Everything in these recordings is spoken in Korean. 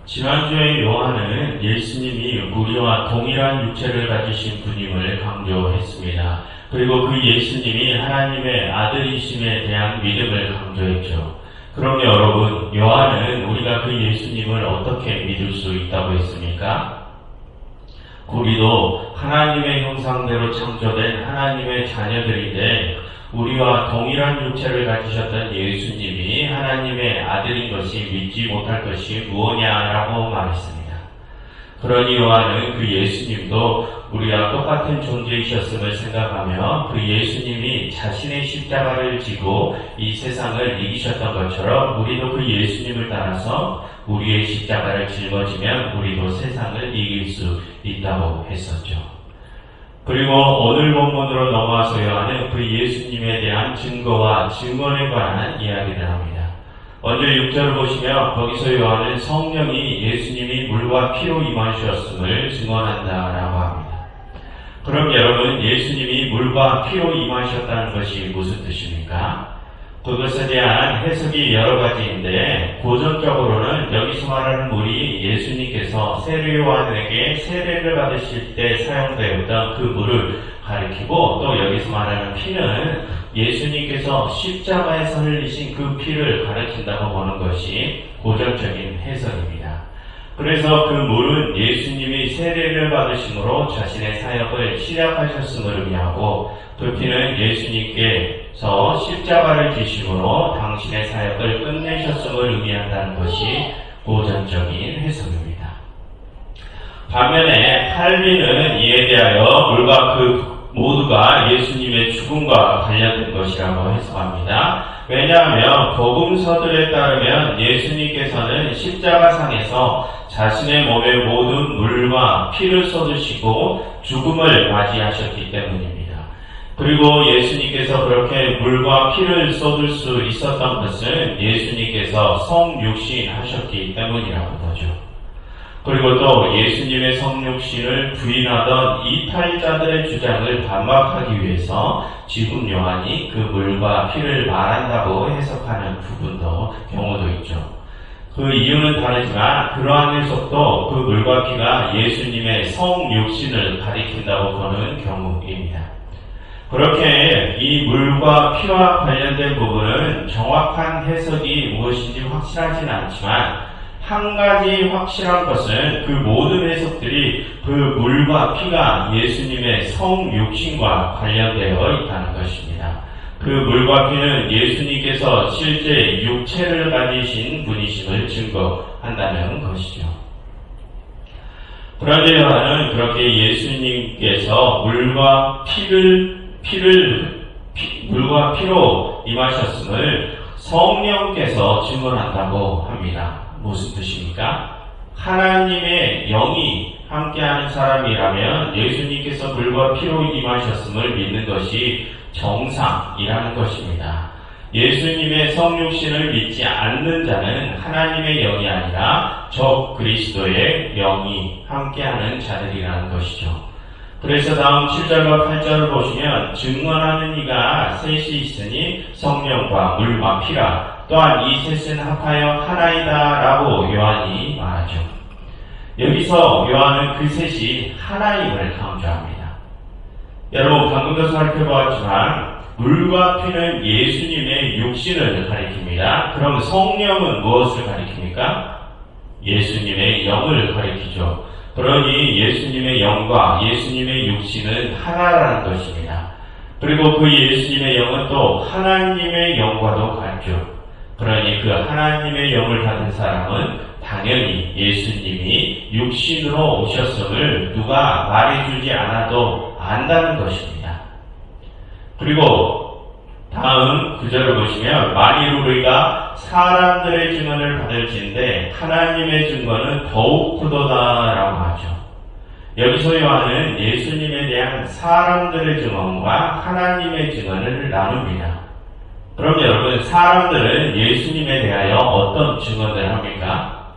지난주에 요한은 예수님이 우리와 동일한 육체를 가지신 분임을 강조했습니다. 그리고 그 예수님이 하나님의 아들이심에 대한 믿음을 강조했죠. 그럼 여러분, 요한은 우리가 그 예수님을 어떻게 믿을 수 있다고 했습니까? 우리도 하나님의 형상대로 창조된 하나님의 자녀들인데 우리와 동일한 육체를 가지셨던 예수님이 하나님의 아들인 것이 믿지 못할 것이 무엇냐라고 말했습니다. 그러니 요한은 그 예수님도 우리와 똑같은 존재이셨음을 생각하며 그 예수님이 자신의 십자가를 지고 이 세상을 이기셨던 것처럼 우리도 그 예수님을 따라서 우리의 십자가를 짊어지면 우리도 세상을 이길 수 있다고 했었죠. 그리고 오늘 본문으로 넘어와서 요한은 그 예수님에 대한 증거와 증언에 관한 이야기를 합니다. 먼저 6절을 보시면 거기서 요한은 성령이 예수님이 물과 피로 임하셨음을 증언한다라고 합니다. 그럼 여러분, 예수님이 물과 피로 임하셨다는 것이 무슨 뜻입니까? 그것에 대한 해석이 여러 가지인데 고전적으로는 여기서 말하는 물이 예수님께서 세례 요한에게 세례를 받으실 때 사용되었던 그 물을 가리키고, 또 여기서 말하는 피는 예수님께서 십자가에서 흘리신 그 피를 가리킨다고 보는 것이 고전적인 해석입니다. 그래서 그 물은 예수님이 세례를 받으심으로 자신의 사역을 시작하셨음을 의미하고, 그 피는 예수님께서 십자가를 지심으로 당신의 사역을 끝내셨음을 의미한다는 것이 고전적인 해석입니다. 반면에 칼빈은 이에 대하여 물과 그 모두가 예수님의 죽음과 관련된 것이라고 해석합니다. 왜냐하면 복음서들에 따르면 예수님께서는 십자가상에서 자신의 몸의 모든 물과 피를 쏟으시고 죽음을 맞이하셨기 때문입니다. 그리고 예수님께서 그렇게 물과 피를 쏟을 수 있었던 것은 예수님께서 성육신하셨기 때문이라고 보죠. 그리고 또 예수님의 성육신을 부인하던 이탈자들의 주장을 반박하기 위해서 지금 요한이 그 물과 피를 말한다고 해석하는 경우도 있죠. 그 이유는 다르지만 그러한 해석도 그 물과 피가 예수님의 성육신을 가리킨다고 보는 경우입니다. 그렇게 이 물과 피와 관련된 부분은 정확한 해석이 무엇인지 확실하진 않지만 한 가지 확실한 것은 그 모든 해석들이 그 물과 피가 예수님의 성육신과 관련되어 있다는 것입니다. 그 물과 피는 예수님께서 실제 육체를 가지신 분이심을 증거한다는 것이죠. 그런데 요한은 그렇게 예수님께서 물과 피로 임하셨음을 성령께서 증언한다고 합니다. 무슨 뜻입니까? 하나님의 영이 함께하는 사람이라면 예수님께서 물과 피로 임하셨음을 믿는 것이 정상이라는 것입니다. 예수님의 성육신을 믿지 않는 자는 하나님의 영이 아니라 적 그리스도의 영이 함께하는 자들이라는 것이죠. 그래서 다음 7절과 8절을 보시면 증언하는 이가 셋이 있으니 성령과 물과 피라, 또한 이 셋은 합하여 하나이다 라고 요한이 말하죠. 여기서 요한은 그 셋이 하나임을 강조합니다. 여러분, 방금도 살펴보았지만 물과 피는 예수님의 육신을 가리킵니다. 그럼 성령은 무엇을 가리킵니까? 예수님의 영을 가리키죠. 그러니 예수님의 영과 예수님의 육신은 하나라는 것입니다. 그리고 그 예수님의 영은 또 하나님의 영과도 같죠. 그러니 그 하나님의 영을 받은 사람은 당연히 예수님이 육신으로 오셨음을 누가 말해주지 않아도 안다는 것입니다. 그리고 다음 구절을 보시면 만일 우리가 사람들의 증언을 받을진대 하나님의 증거는 더욱 크도다라고 하죠. 여기서 요한은 예수님에 대한 사람들의 증언과 하나님의 증언을 나눕니다. 그럼 여러분, 사람들은 예수님에 대하여 어떤 증언을 합니까?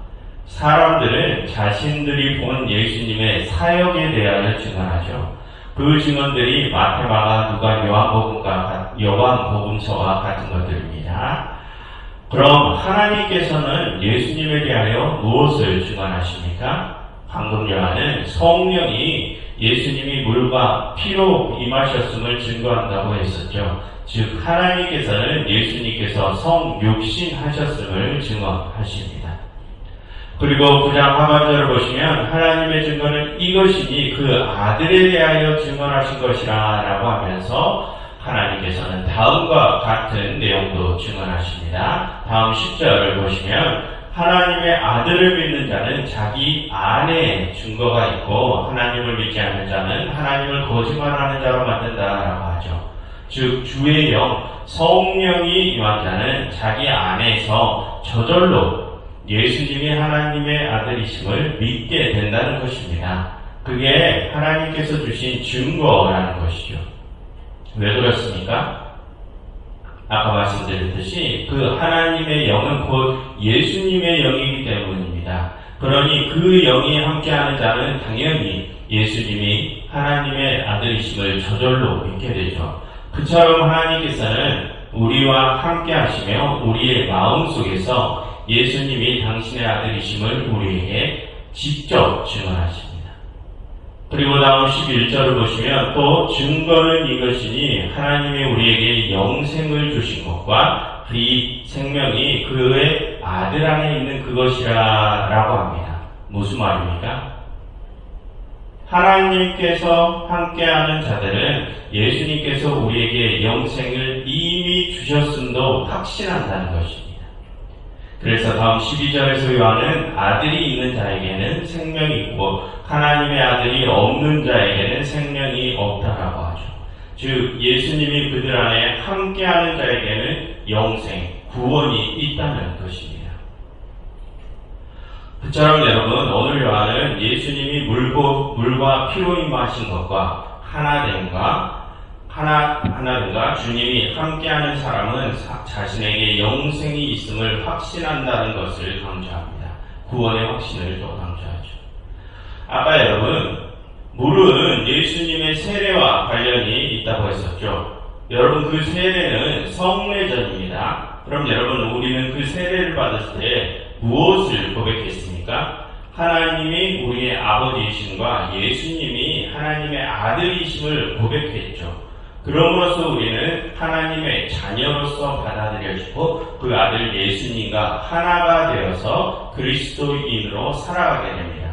사람들은 자신들이 본 예수님의 사역에 대하여 증언하죠. 그 증언들이 마태, 마가, 누가, 요한복음서와 같은 것들입니다. 그럼 하나님께서는 예수님에 대하여 무엇을 증언하십니까? 방금 요한은 성령이 예수님이 물과 피로 임하셨음을 증거한다고 했었죠. 즉 하나님께서는 예수님께서 성육신하셨음을 증언하십니다. 그리고 9장 하반절을 보시면 하나님의 증거는 이것이니 그 아들에 대하여 증언하신 것이라 라고 하면서 하나님께서는 다음과 같은 내용도 증언하십니다. 다음 10절을 보시면 하나님의 아들을 믿는 자는 자기 안에 증거가 있고 하나님을 믿지 않는 자는 하나님을 거짓말하는 자로 만든다라고 하죠. 즉 주의 영, 성령이 임한 자는 자기 안에서 저절로 예수님이 하나님의 아들이심을 믿게 된다는 것입니다. 그게 하나님께서 주신 증거라는 것이죠. 왜 그렇습니까? 아까 말씀드렸듯이 그 하나님의 영은 곧 예수님의 영이기 때문입니다. 그러니 그 영이 함께하는 자는 당연히 예수님이 하나님의 아들이심을 저절로 믿게 되죠. 그처럼 하나님께서는 우리와 함께 하시며 우리의 마음속에서 예수님이 당신의 아들이심을 우리에게 직접 증언하십니다. 그리고 다음 11절을 보시면 또 증거는 이것이니 하나님이 우리에게 영생을 주신 것과 그 생명이 그의 아들 안에 있는 그것이라 라고 합니다. 무슨 말입니까? 하나님께서 함께하는 자들은 예수님께서 우리에게 영생을 이미 주셨음도 확신한다는 것입니다. 그래서 다음 12절에서 요한은 아들이 있는 자에게는 생명이 있고 하나님의 아들이 없는 자에게는 생명이 없다라고 하죠. 즉 예수님이 그들 안에 함께하는 자에게는 영생, 구원이 있다는 것입니다. 그처럼 여러분 오늘 요한은 예수님이 물과 피로 임하신 것과 하나됨과 주님이 함께하는 사람은 자신에게 영생이 있음을 확신한다는 것을 강조합니다. 구원의 확신을 또 강조하죠. 아까 여러분 물은 예수님의 세례와 관련이 있다고 했었죠. 여러분 그 세례는 성례전입니다. 그럼 여러분 우리는 그 세례를 받았을 때 무엇을 고백했습니까? 하나님이 우리의 아버지이심과 예수님이 하나님의 아들이심을 고백했죠. 그럼으로써 우리는 하나님의 자녀로서 받아들여지고 그 아들 예수님과 하나가 되어서 그리스도인으로 살아가게 됩니다.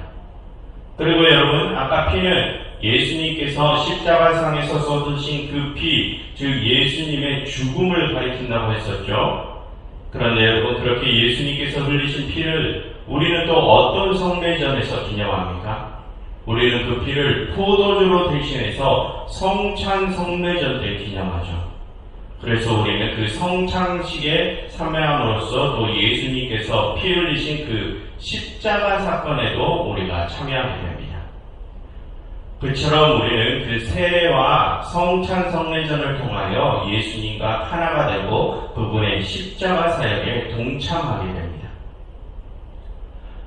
그리고 여러분 아까 피는 예수님께서 십자가상에서 쏟으신 그 피, 즉 예수님의 죽음을 가리킨다고 했었죠. 그런데 여러분 그렇게 예수님께서 흘리신 피를 우리는 또 어떤 성례전에서 기념합니까? 우리는 그 피를 포도주로 대신해서 성찬 성례전 때 기념하죠. 그래서 우리는 그 성찬식에 참여함으로써 또 예수님께서 피 흘리신 그 십자가 사건에도 우리가 참여하게 됩니다. 그처럼 우리는 그 세례와 성찬 성례전을 통하여 예수님과 하나가 되고 그분의 십자가 사역에 동참하게 됩니다.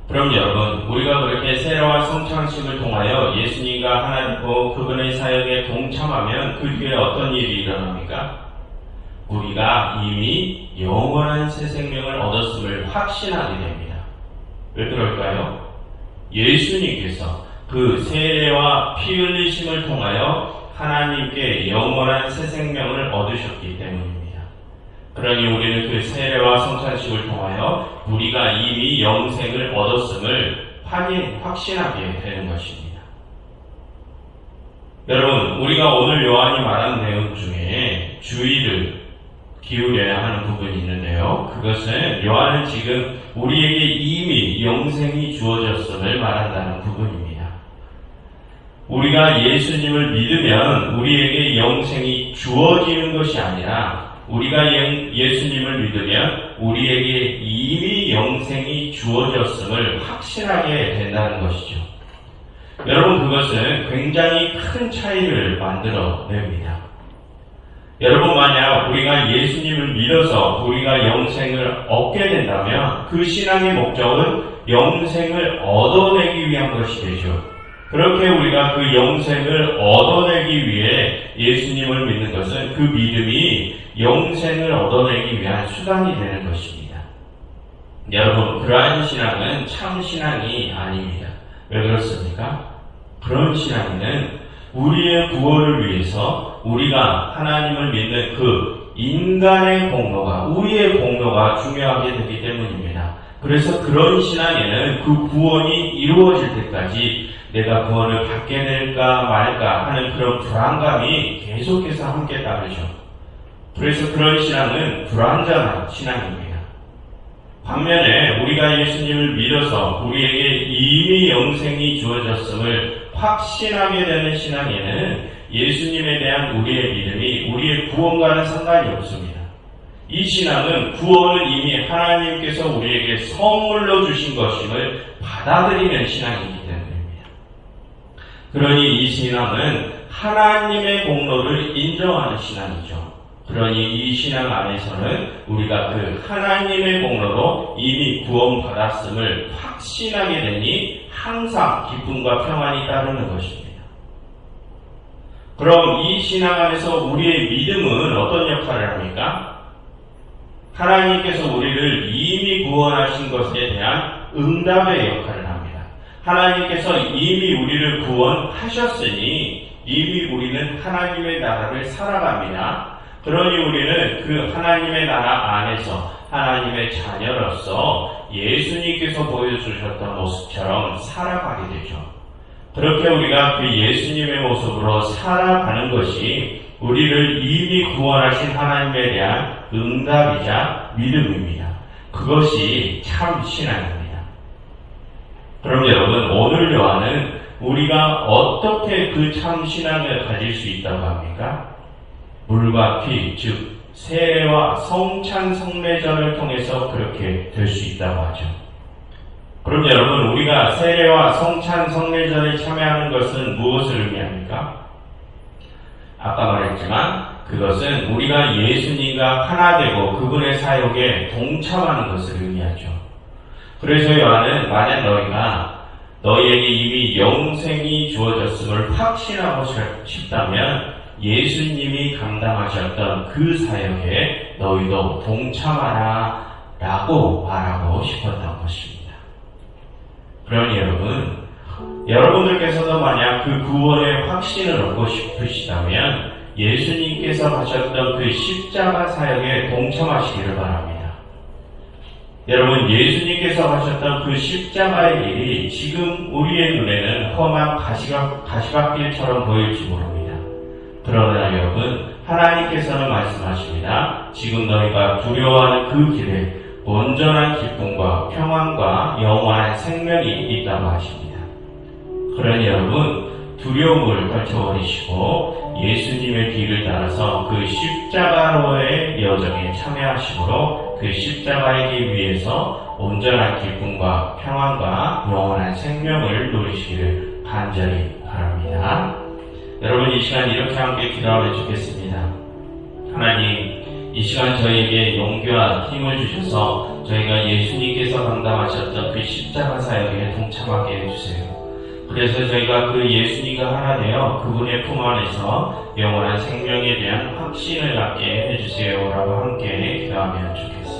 그럼 여러분 우리가 그렇게 세례와 성찬식을 통하여 예수님과 하나 되고 그분의 사역에 동참하면 그 뒤에 어떤 일이 일어납니까? 우리가 이미 영원한 새 생명을 얻었음을 확신하게 됩니다. 왜 그럴까요? 예수님께서 그 세례와 피 흘리심을 통하여 하나님께 영원한 새 생명을 얻으셨기 때문입니다. 그러니 우리는 그 세례와 성찬식을 통하여 우리가 이미 영생을 얻었음을 확신하게 되는 것입니다. 여러분, 우리가 오늘 요한이 말한 내용 중에 주의를 기울여야 하는 부분이 있는데요. 그것은 요한은 지금 우리에게 이미 영생이 주어졌음을 말한다는 부분입니다. 우리가 예수님을 믿으면 우리에게 영생이 주어지는 것이 아니라 우리가 예수님을 믿으면 우리에게 이미 영생이 주어졌음을 확신하게 된다는 것이죠. 여러분 그것은 굉장히 큰 차이를 만들어냅니다. 여러분 만약 우리가 예수님을 믿어서 우리가 영생을 얻게 된다면 그 신앙의 목적은 영생을 얻어내기 위한 것이 되죠. 그렇게 우리가 그 영생을 얻어내기 위해 예수님을 믿는 것은 그 믿음이 영생을 얻어내기 위한 수단이 되는 것입니다. 여러분, 그러한 신앙은 참 신앙이 아닙니다. 왜 그렇습니까? 그런 신앙은 우리의 구원을 위해서 우리가 하나님을 믿는 그 인간의 공로가, 우리의 공로가 중요하게 되기 때문입니다. 그래서 그런 신앙에는 그 구원이 이루어질 때까지 내가 구원을 받게 될까 말까 하는 그런 불안감이 계속해서 함께 따르죠. 그래서 그런 신앙은 불완전한 신앙입니다. 반면에 우리가 예수님을 믿어서 우리에게 이미 영생이 주어졌음을 확신하게 되는 신앙에는 예수님에 대한 우리의 믿음이 우리의 구원과는 상관이 없습니다. 이 신앙은 구원은 이미 하나님께서 우리에게 선물로 주신 것임을 받아들이는 신앙이기 때문입니다. 그러니 이 신앙은 하나님의 공로를 인정하는 신앙이죠. 그러니 이 신앙 안에서는 우리가 그 하나님의 공로로 이미 구원받았음을 확신하게 되니 항상 기쁨과 평안이 따르는 것입니다. 그럼 이 신앙 안에서 우리의 믿음은 어떤 역할을 합니까? 하나님께서 우리를 이미 구원하신 것에 대한 응답의 역할을 합니다. 하나님께서 이미 우리를 구원하셨으니 이미 우리는 하나님의 나라를 살아갑니다. 그러니 우리는 그 하나님의 나라 안에서 하나님의 자녀로서 예수님께서 보여주셨던 모습처럼 살아가게 되죠. 그렇게 우리가 그 예수님의 모습으로 살아가는 것이 우리를 이미 구원하신 하나님에 대한 응답이자 믿음입니다. 그것이 참 신앙입니다. 그럼 여러분, 오늘 요한은 우리가 어떻게 그 참 신앙을 가질 수 있다고 합니까? 물과 피, 즉 세례와 성찬 성례전을 통해서 그렇게 될 수 있다고 하죠. 그럼 여러분, 우리가 세례와 성찬 성례전에 참여하는 것은 무엇을 의미합니까? 아까 말했지만 그것은 우리가 예수님과 하나 되고 그분의 사역에 동참하는 것을 의미하죠. 그래서 요한은 만약 너희에게 이미 영생이 주어졌음을 확신하고 싶다면 예수님이 감당하셨던 그 사역에 너희도 동참하라 라고 말하고 싶었던 것입니다. 그러니 여러분들께서도 만약 그 구원의 확신을 얻고 싶으시다면 예수님께서 하셨던 그 십자가 사역에 동참하시기를 바랍니다. 여러분, 예수님께서 하셨던 그 십자가의 일이 지금 우리의 눈에는 험한 가시밭길처럼 보일지 모릅니다. 그러나 여러분, 하나님께서는 말씀하십니다. 지금 너희가 두려워하는 그 길에 온전한 기쁨과 평안과 영원한 생명이 있다고 하십니다. 그러니 여러분, 두려움을 떨쳐버리시고 예수님의 길을 따라서 그 십자가로의 여정에 참여하심으로 그 십자가의 길 위에서 온전한 기쁨과 평안과 영원한 생명을 누리시기를 간절히 바랍니다. 여러분, 이 시간 이렇게 함께 기도하며 주겠습니다. 하나님, 이 시간 저희에게 용기와 힘을 주셔서 저희가 예수님께서 감당하셨던 그 십자가 사역에 동참하게 해주세요. 그래서 저희가 그 예수님과 하나 되어 그분의 품 안에서 영원한 생명에 대한 확신을 갖게 해주세요 라고 함께 기도하면 좋겠습니다.